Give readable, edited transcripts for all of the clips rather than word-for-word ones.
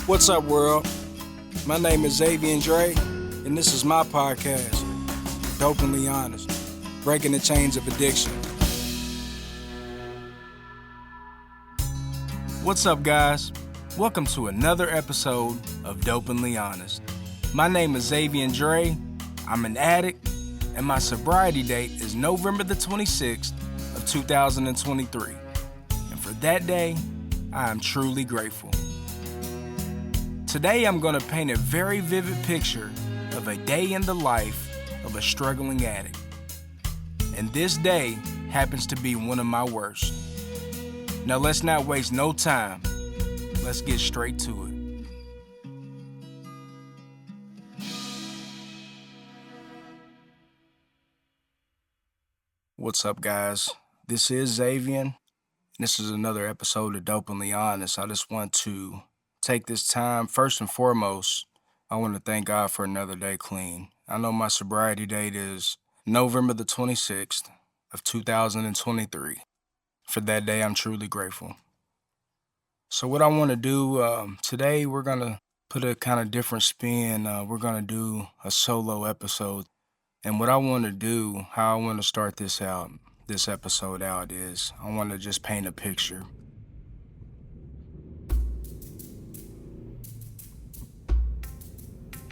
What's up, world? My name is Zavian, and this is my podcast, Dopenly Honest, breaking the chains of addiction. What's up, guys? Welcome to another episode of Dopenly Honest. My name is Zavian. I'm an addict, and my sobriety date is November the 26th of 2023. And for that day, I am truly grateful. Today, I'm going to paint a very vivid picture of a day in the life of a struggling addict. And this day happens to be one of my worst. Now, let's not waste no time. Let's get straight to it. What's up, guys? This is Zavian. This is another episode of Dopenly Honest. I just want to take this time. First and foremost, I want to thank God for another day clean. I know my sobriety date is November the 26th of 2023. For that day, I'm truly grateful. So what I want to do today, we're going to put a kind of different spin. We're going to do a solo episode. And what I want to do, how I want to start this episode out is I want to just paint a picture.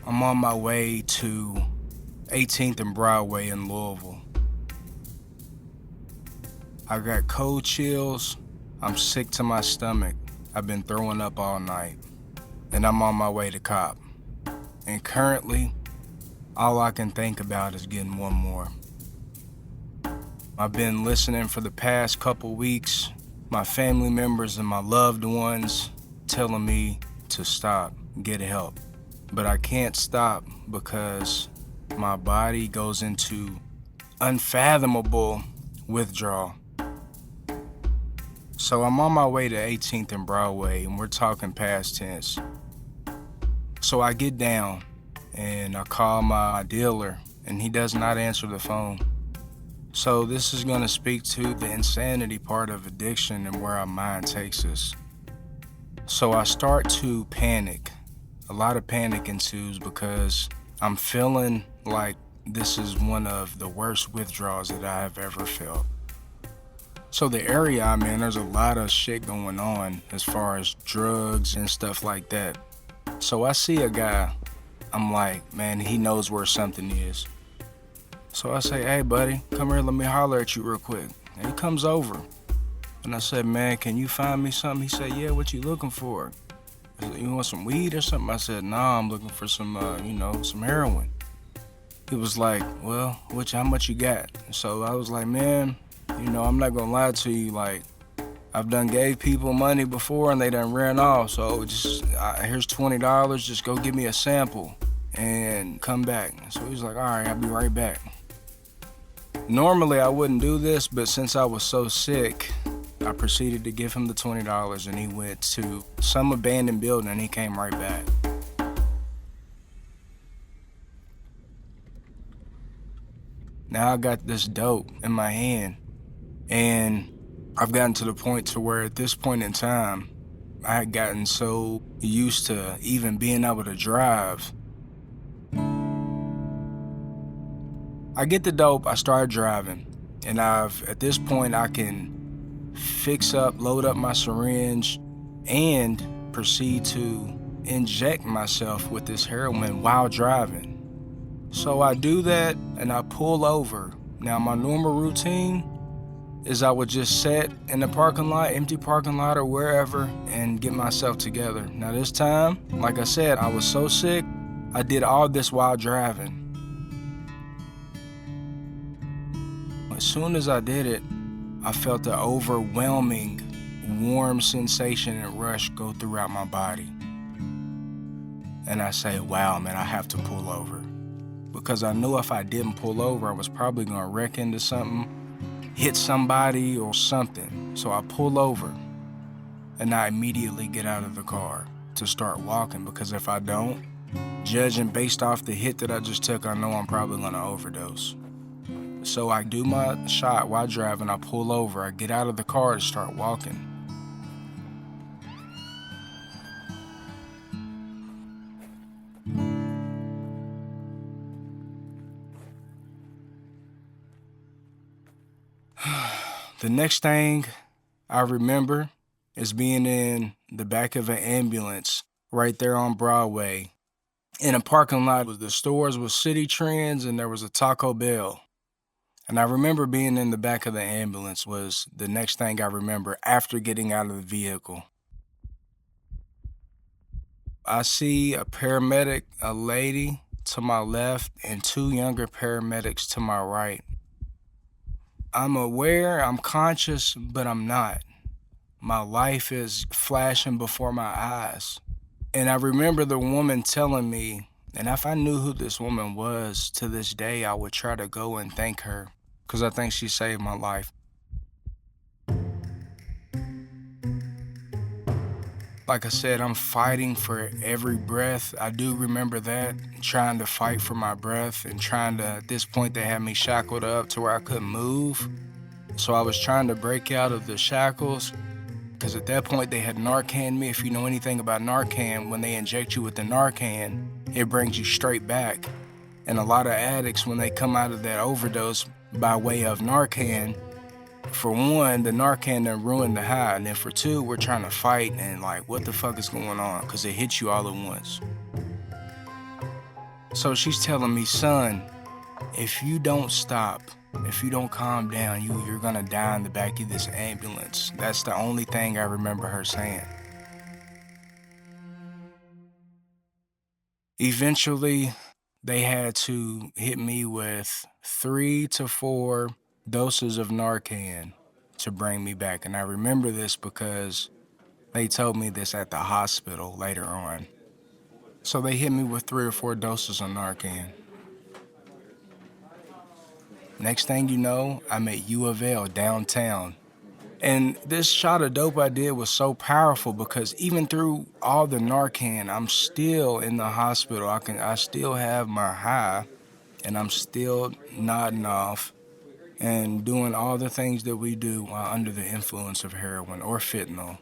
I'm on my way to 18th and Broadway in Louisville. I got cold chills. I'm sick to my stomach. I've been throwing up all night. And I'm on my way to cop. And currently, all I can think about is getting one more. I've been listening for the past couple weeks, my family members and my loved ones telling me to stop, get help. But I can't stop because my body goes into unfathomable withdrawal. So I'm on my way to 18th and Broadway, and we're talking past tense. So I get down, and I call my dealer, and he does not answer the phone. So this is going to speak to the insanity part of addiction and where our mind takes us. So I start to panic. A lot of panic ensues because I'm feeling like this is one of the worst withdrawals that I have ever felt. So the area I'm in, there's a lot of shit going on as far as drugs and stuff like that. So I see a guy, I'm like, man, he knows where something is. So I say, hey, buddy, come here, let me holler at you real quick. And he comes over. And I said, man, can you find me something? He said, yeah, what you looking for? I said, you want some weed or something? I said, nah, I'm looking for some heroin. He was like, well, how much you got? So I was like, man, I'm not gonna lie to you, like, I've done gave people money before and they done ran off, so just, here's $20, just go give me a sample and come back. So he was like, all right, I'll be right back. Normally I wouldn't do this, but since I was so sick, I proceeded to give him the $20 and he went to some abandoned building and he came right back. Now I got this dope in my hand and I've gotten to the point to where at this point in time, I had gotten so used to even being able to drive. I get the dope, I start driving, and at this point I can load up my syringe, and proceed to inject myself with this heroin while driving. So I do that and I pull over. Now my normal routine is I would just sit in the parking lot, empty parking lot or wherever, and get myself together. Now this time, like I said, I was so sick, I did all this while driving. As soon as I did it, I felt the overwhelming warm sensation and rush go throughout my body. And I say, wow, man, I have to pull over. Because I knew if I didn't pull over, I was probably gonna wreck into something, hit somebody or something. So I pull over and I immediately get out of the car to start walking, because if I don't, judging based off the hit that I just took, I know I'm probably gonna overdose. So I do my shot while driving, I pull over, I get out of the car to start walking. The next thing I remember is being in the back of an ambulance right there on Broadway. In a parking lot, the stores was City Trends and there was a Taco Bell. And I remember being in the back of the ambulance was the next thing I remember after getting out of the vehicle. I see a paramedic, a lady to my left, and two younger paramedics to my right. I'm aware, I'm conscious, but I'm not. My life is flashing before my eyes. And I remember the woman telling me, and if I knew who this woman was to this day, I would try to go and thank her because I think she saved my life. Like I said, I'm fighting for every breath. I do remember that, trying to fight for my breath and trying to, at this point, they had me shackled up to where I couldn't move. So I was trying to break out of the shackles because at that point they had Narcan me. If you know anything about Narcan, when they inject you with the Narcan, it brings you straight back. And a lot of addicts, when they come out of that overdose by way of Narcan, for one, the Narcan done ruined the high, and then for two, we're trying to fight and like, what the fuck is going on? Because it hits you all at once. So she's telling me, son, if you don't stop, if you don't calm down, you're gonna die in the back of this ambulance. That's the only thing I remember her saying. Eventually, they had to hit me with 3 to 4 doses of Narcan to bring me back. And I remember this because they told me this at the hospital later on. So they hit me with 3 or 4 doses of Narcan. Next thing you know, I'm at U of L downtown. And this shot of dope I did was so powerful because even through all the Narcan, I'm still in the hospital. I still have my high, and I'm still nodding off and doing all the things that we do while under the influence of heroin or fentanyl.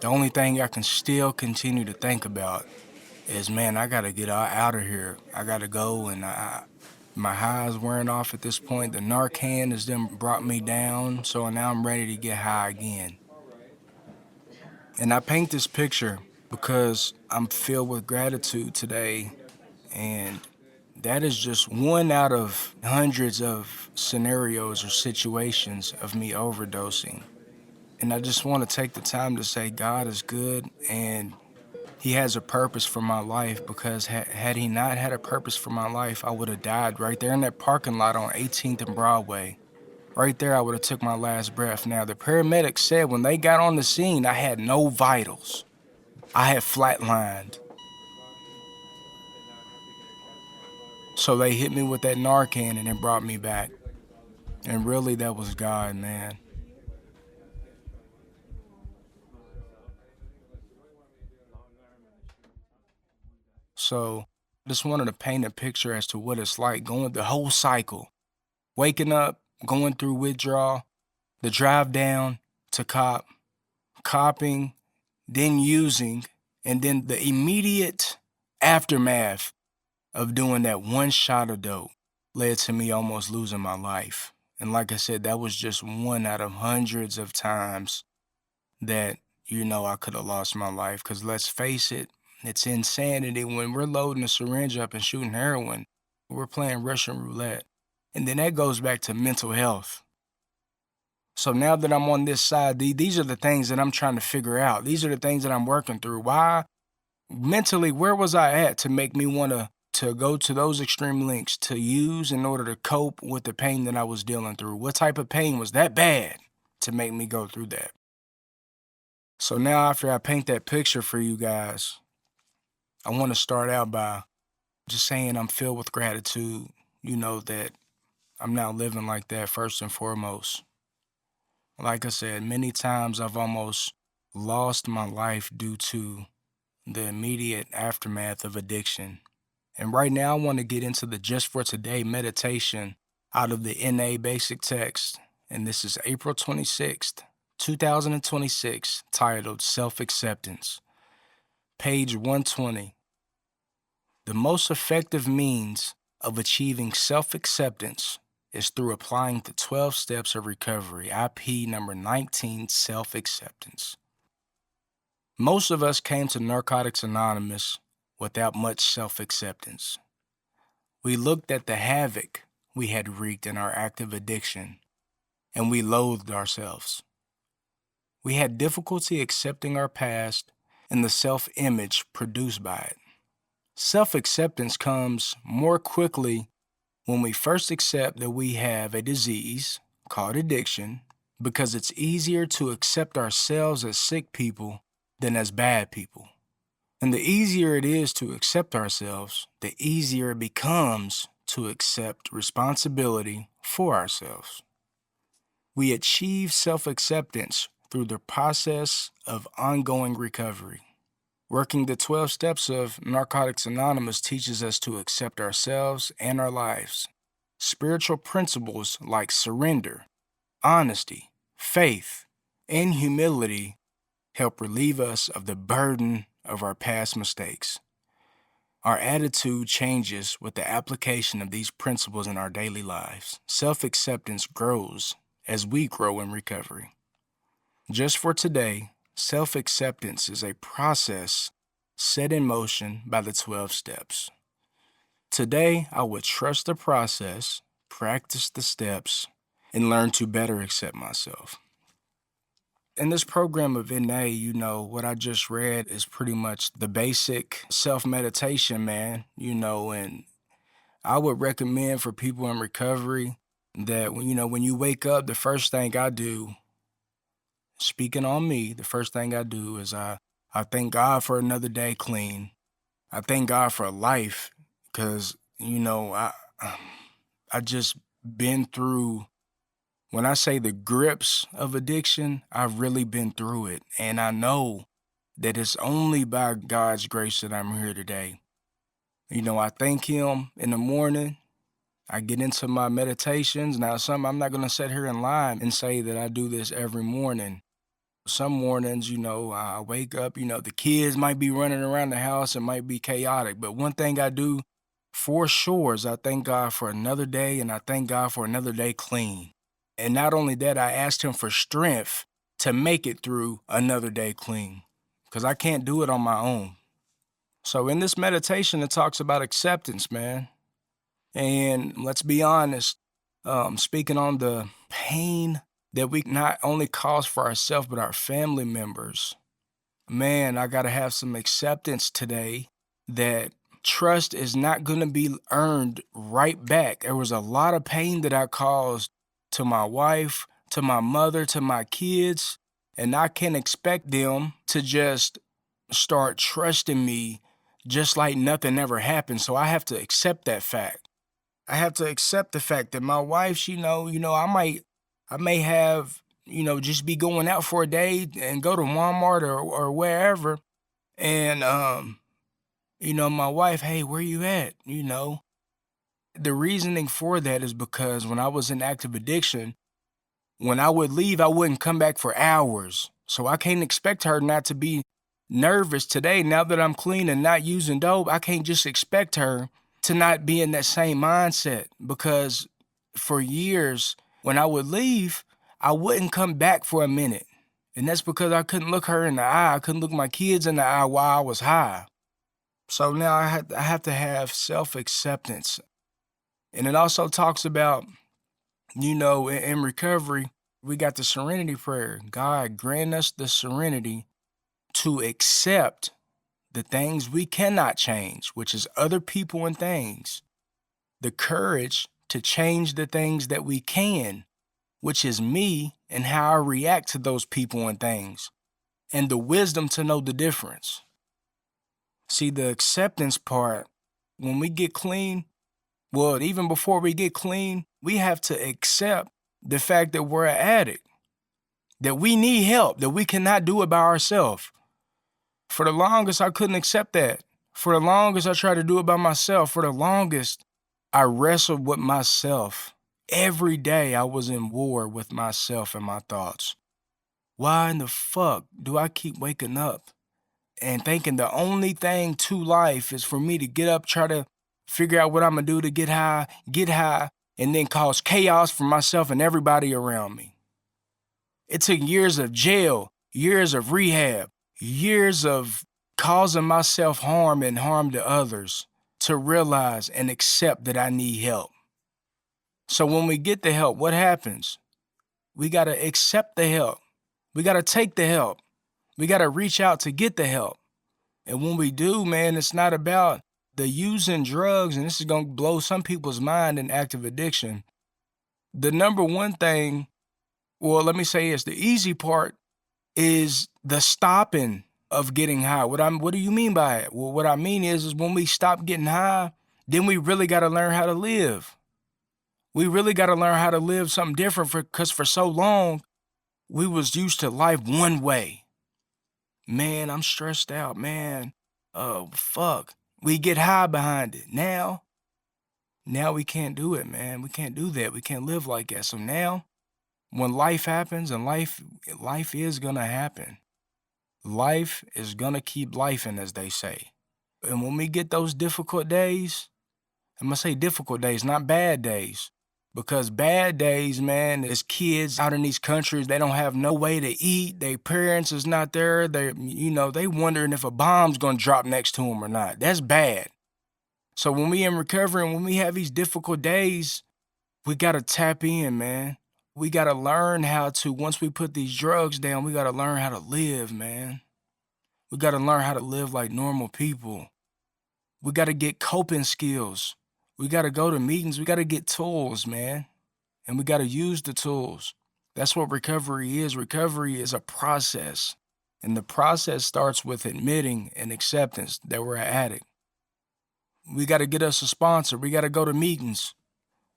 The only thing I can still continue to think about is, man, I gotta get out of here. I gotta go, and my high is wearing off at this point. The Narcan has then brought me down, so now I'm ready to get high again. And I paint this picture because I'm filled with gratitude today, and that is just one out of hundreds of scenarios or situations of me overdosing. And I just want to take the time to say God is good and He has a purpose for my life, because had He not had a purpose for my life, I would have died right there in that parking lot on 18th and Broadway. Right there, I would have took my last breath. Now, the paramedics said when they got on the scene, I had no vitals. I had flatlined. So they hit me with that Narcan and it brought me back. And really, that was God, man. So I just wanted to paint a picture as to what it's like going the whole cycle. Waking up, going through withdrawal, the drive down to copping, then using, and then the immediate aftermath of doing that one shot of dope led to me almost losing my life. And like I said, that was just one out of hundreds of times that, I could have lost my life. Because let's face it, it's insanity. When we're loading a syringe up and shooting heroin, we're playing Russian roulette. And then that goes back to mental health. So now that I'm on this side, these are the things that I'm trying to figure out. These are the things that I'm working through. Why? Mentally, where was I at to make me want to go to those extreme lengths to use in order to cope with the pain that I was dealing through? What type of pain was that bad to make me go through that? So now after I paint that picture for you guys, I want to start out by just saying I'm filled with gratitude, that I'm now living like that first and foremost. Like I said, many times I've almost lost my life due to the immediate aftermath of addiction. And right now I want to get into the Just for Today meditation out of the NA Basic Text. And this is April 26th, 2026, titled Self-Acceptance. Page 120. The most effective means of achieving self-acceptance is through applying the 12 steps of recovery, IP number 19, self-acceptance. Most of us came to Narcotics Anonymous without much self-acceptance. We looked at the havoc we had wreaked in our active addiction, and we loathed ourselves. We had difficulty accepting our past and the self-image produced by it. Self-acceptance comes more quickly when we first accept that we have a disease called addiction, because it's easier to accept ourselves as sick people than as bad people. And the easier it is to accept ourselves, the easier it becomes to accept responsibility for ourselves. We achieve self-acceptance through the process of ongoing recovery. Working the 12 steps of Narcotics Anonymous teaches us to accept ourselves and our lives. Spiritual principles like surrender, honesty, faith, and humility help relieve us of the burden of our past mistakes. Our attitude changes with the application of these principles in our daily lives. Self-acceptance grows as we grow in recovery. Just for today, self-acceptance is a process set in motion by the 12 steps. Today, I would trust the process, practice the steps, and learn to better accept myself. In this program of NA, what I just read is pretty much the basic self-meditation, man, and I would recommend for people in recovery that, when you wake up, the first thing I do, speaking on me, the first thing I do is I thank God for another day clean. I thank God for life because, I just been through, when I say the grips of addiction, I've really been through it. And I know that it's only by God's grace that I'm here today. I thank Him in the morning. I get into my meditations. Now, I'm not going to sit here and lie and say that I do this every morning. Some mornings, I wake up, the kids might be running around the house. It might be chaotic. But one thing I do for sure is I thank God for another day, and I thank God for another day clean. And not only that, I asked Him for strength to make it through another day clean, because I can't do it on my own. So in this meditation, it talks about acceptance, man. And let's be honest, speaking on the pain that we not only cause for ourselves, but our family members. Man, I got to have some acceptance today that trust is not going to be earned right back. There was a lot of pain that I caused to my wife, to my mother, to my kids, and I can't expect them to just start trusting me just like nothing ever happened. So I have to accept that fact. I have to accept the fact that my wife, I may have, just be going out for a day and go to Walmart or wherever. And, my wife, hey, where you at? The reasoning for that is because when I was in active addiction, when I would leave, I wouldn't come back for hours. So I can't expect her not to be nervous today. Now that I'm clean and not using dope, I can't just expect her to not be in that same mindset, because for years, when I would leave, I wouldn't come back for a minute. And that's because I couldn't look her in the eye. I couldn't look my kids in the eye while I was high. So now I have to have self-acceptance. And it also talks about, in recovery, we got the serenity prayer. God, grant us the serenity to accept the things we cannot change, which is other people and things. The courage to change the things that we can, which is me and how I react to those people and things. And the wisdom to know the difference. See, the acceptance part, when we get clean, well, even before we get clean, we have to accept the fact that we're an addict, that we need help, that we cannot do it by ourselves. For the longest, I couldn't accept that. For the longest, I tried to do it by myself. For the longest, I wrestled with myself. Every day, I was in war with myself and my thoughts. Why in the fuck do I keep waking up and thinking the only thing to life is for me to get up, try to figure out what I'm going to do to get high, and then cause chaos for myself and everybody around me. It took years of jail, years of rehab, years of causing myself harm and harm to others to realize and accept that I need help. So when we get the help, what happens? We got to accept the help. We got to take the help. We got to reach out to get the help. And when we do, man, it's not about the using drugs, and this is going to blow some people's mind in active addiction. The number one thing, well, let me say is the easy part is the stopping of getting high. What do you mean by it? Well, what I mean is when we stop getting high, then we really got to learn how to live. We really got to learn how to live something different because for so long, we was used to life one way. Man, I'm stressed out, man. Oh, fuck. We get high behind it. Now we can't do it, man. We can't do that. We can't live like that. So now, when life happens, and life is gonna happen. Life is gonna keep lifing, as they say. And when we get those difficult days, I'm gonna say difficult days, not bad days. Because bad days, man, as kids out in these countries, they don't have no way to eat. Their parents is not there. They wondering if a bomb's gonna drop next to them or not. That's bad. So when we in recovery and when we have these difficult days, we gotta tap in, man. We gotta learn how to, once we put these drugs down, we gotta learn how to live, man. We gotta learn how to live like normal people. We gotta get coping skills. We gotta go to meetings. We gotta get tools, man. And we gotta use the tools. That's what recovery is. Recovery is a process. And the process starts with admitting and acceptance that we're an addict. We gotta get us a sponsor. We gotta go to meetings.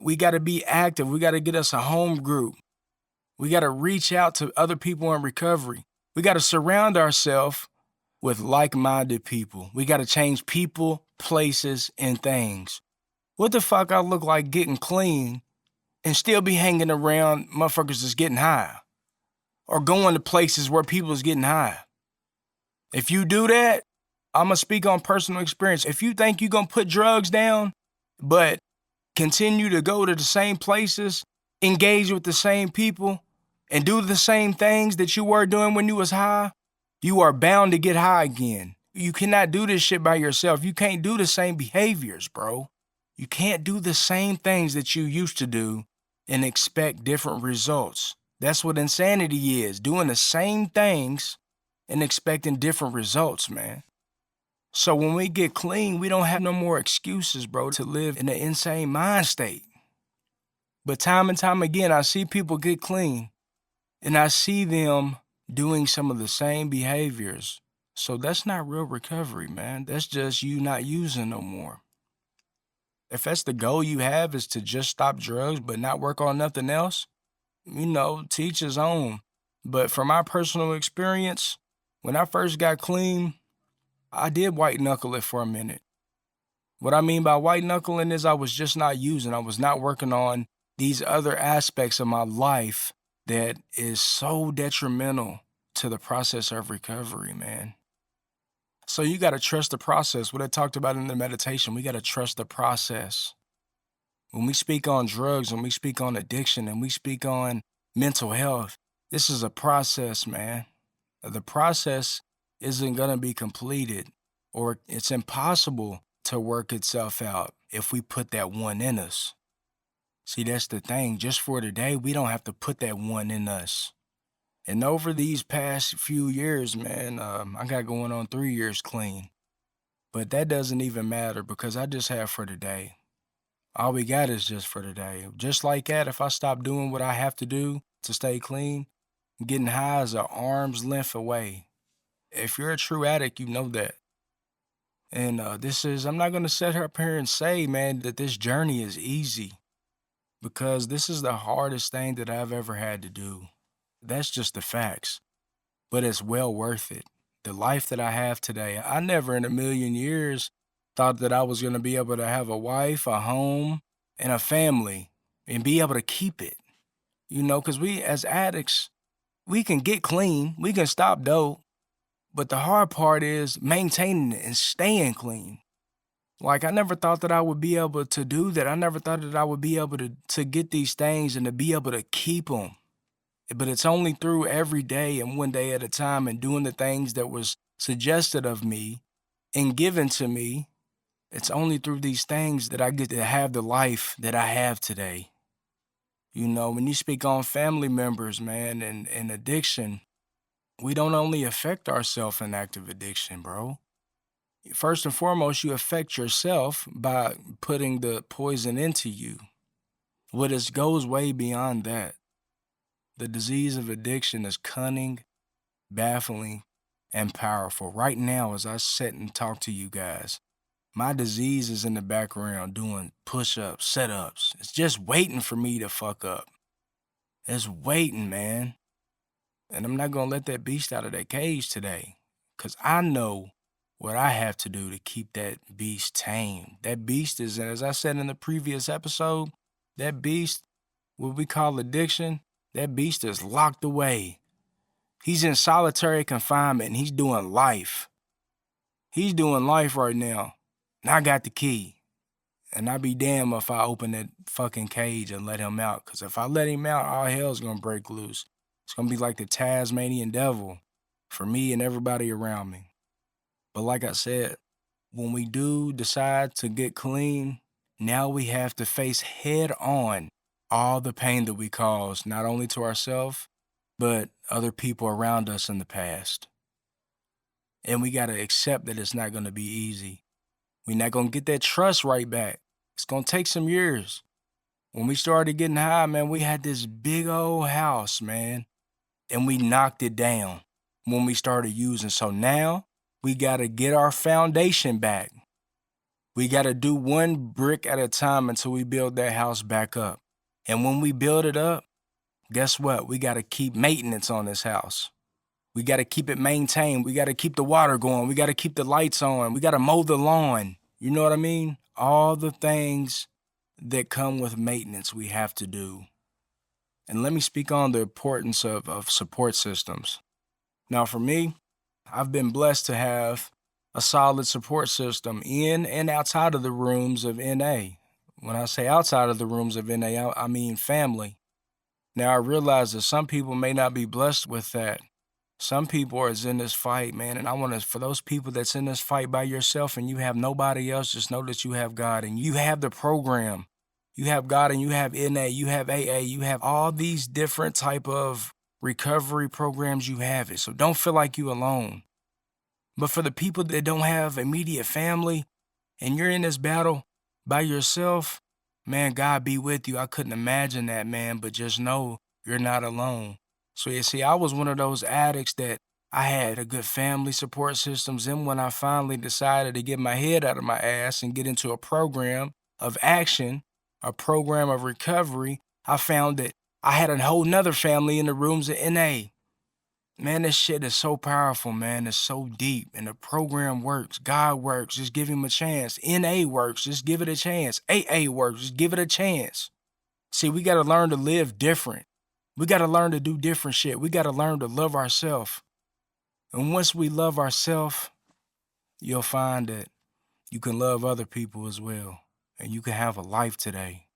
We gotta be active. We gotta get us a home group. We gotta reach out to other people in recovery. We gotta surround ourselves with like-minded people. We gotta change people, places, and things. What the fuck I look like getting clean and still be hanging around motherfuckers that's getting high? Or going to places where people is getting high? If you do that, I'm going to speak on personal experience. If you think you're going to put drugs down, but continue to go to the same places, engage with the same people, and do the same things that you were doing when you was high, you are bound to get high again. You cannot do this shit by yourself. You can't do the same behaviors, bro. You can't do the same things that you used to do and expect different results. That's what insanity is, doing the same things and expecting different results, man. So when we get clean, we don't have no more excuses, bro, to live in an insane mind state. But time and time again, I see people get clean, and I see them doing some of the same behaviors. So that's not real recovery, man. That's just you not using no more. If that's the goal you have is to just stop drugs but not work on nothing else, teach his own. But from my personal experience, when I first got clean, I did white knuckle it for a minute. What I mean by white knuckling is I was just not using. I was not working on these other aspects of my life that is so detrimental to the process of recovery, man. So you got to trust the process. What I talked about in the meditation, we got to trust the process. When we speak on drugs, when we speak on addiction, and we speak on mental health, this is a process, man. The process isn't going to be completed, or it's impossible to work itself out if we put that one in us. See, that's the thing. Just for today, we don't have to put that one in us. And over these past few years, man, I got going on 3 years clean. But that doesn't even matter because I just have for today. All we got is just for today. Just like that, if I stop doing what I have to do to stay clean, getting high is an arm's length away. If you're a true addict, you know that. And I'm not going to sit up here and say, man, that this journey is easy because this is the hardest thing that I've ever had to do. That's just the facts. But it's well worth it. The life that I have today, I never in a million years thought that I was going to be able to have a wife, a home, and a family and be able to keep it. Because we as addicts, we can get clean, we can stop dope, but the hard part is maintaining it and staying clean. Like, I never thought that I would be able to do that. I never thought that I would be able to get these things and to be able to keep them. But it's only through every day and one day at a time and doing the things that was suggested of me and given to me. It's only through these things that I get to have the life that I have today. You know, when you speak on family members, man, and addiction, we don't only affect ourselves in active addiction, bro. First and foremost, you affect yourself by putting the poison into you. But it goes way beyond that. The disease of addiction is cunning, baffling, and powerful. Right now, as I sit and talk to you guys, my disease is in the background doing push-ups, sit-ups. It's just waiting for me to fuck up. It's waiting, man. And I'm not gonna let that beast out of that cage today. Cause I know what I have to do to keep that beast tame. That beast is, as I said in the previous episode, that beast, what we call addiction, that beast is locked away. He's in solitary confinement and he's doing life. He's doing life right now. And I got the key. And I'd be damned if I open that fucking cage and let him out. Because if I let him out, all hell's going to break loose. It's going to be like the Tasmanian devil for me and everybody around me. But like I said, when we do decide to get clean, now we have to face head on all the pain that we caused, not only to ourselves, but other people around us in the past. And we got to accept that it's not going to be easy. We're not going to get that trust right back. It's going to take some years. When we started getting high, man, we had this big old house, man, and we knocked it down when we started using. So now we got to get our foundation back. We got to do one brick at a time until we build that house back up. And when we build it up, guess what? We got to keep maintenance on this house. We got to keep it maintained. We got to keep the water going. We got to keep the lights on. We got to mow the lawn. You know what I mean? All the things that come with maintenance we have to do. And let me speak on the importance of support systems. Now, for me, I've been blessed to have a solid support system in and outside of the rooms of NA. When I say outside of the rooms of NA, I mean family. Now, I realize that some people may not be blessed with that. Some people are in this fight, man, and I want to, for those people that's in this fight by yourself and you have nobody else, just know that you have God and you have the program. You have God and you have NA, you have AA, you have all these different type of recovery programs, you have it. So don't feel like you alone. But for the people that don't have immediate family and you're in this battle by yourself, man, God be with you. I couldn't imagine that, man, but just know you're not alone. So you see, I was one of those addicts that I had a good family support systems. And when I finally decided to get my head out of my ass and get into a program of action, a program of recovery, I found that I had a whole nother family in the rooms of NA. Man, this shit is so powerful, man. It's so deep. And the program works. God works. Just give him a chance. NA works. Just give it a chance. AA works. Just give it a chance. See, we got to learn to live different. We got to learn to do different shit. We got to learn to love ourselves. And once we love ourselves, you'll find that you can love other people as well. And you can have a life today.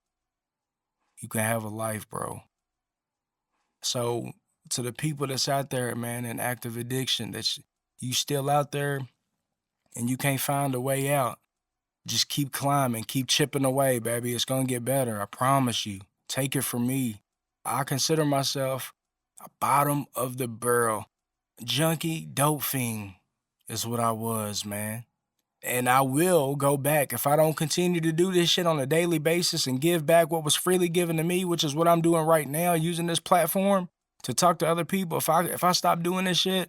You can have a life, bro. So to the people that's out there, man, in active addiction, that you still out there and you can't find a way out, just keep climbing, keep chipping away, baby. It's going to get better. I promise you. Take it from me. I consider myself a bottom of the barrel junkie, dope fiend is what I was, man. And I will go back if I don't continue to do this shit on a daily basis and give back what was freely given to me, which is what I'm doing right now, using this platform to talk to other people. If I stop doing this shit,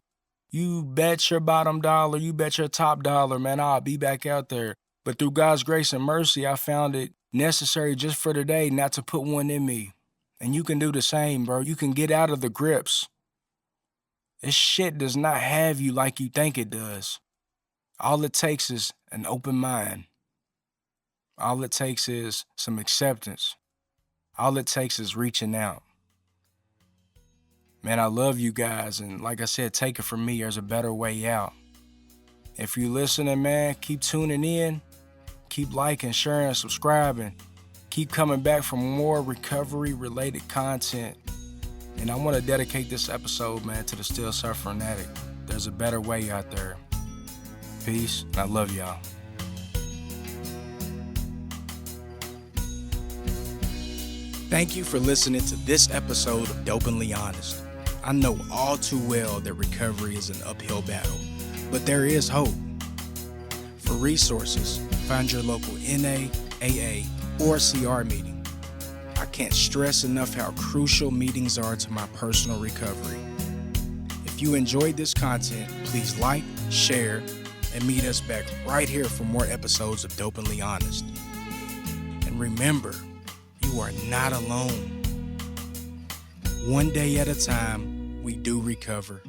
you bet your bottom dollar, you bet your top dollar, man, I'll be back out there. But through God's grace and mercy, I found it necessary just for today not to put one in me. And you can do the same, bro. You can get out of the grips. This shit does not have you like you think it does. All it takes is an open mind. All it takes is some acceptance. All it takes is reaching out. Man, I love you guys. And like I said, take it from me. There's a better way out. If you're listening, man, keep tuning in. Keep liking, sharing, subscribing. Keep coming back for more recovery-related content. And I want to dedicate this episode, man, to the still suffering addict. There's a better way out there. Peace, and I love y'all. Thank you for listening to this episode of Dopenly Honest. I know all too well that recovery is an uphill battle, but there is hope. For resources, find your local NA, AA, or CR meeting. I can't stress enough how crucial meetings are to my personal recovery. If you enjoyed this content, please like, share, and meet us back right here for more episodes of Dopenly Honest. And remember, you are not alone. One day at a time, we do recover.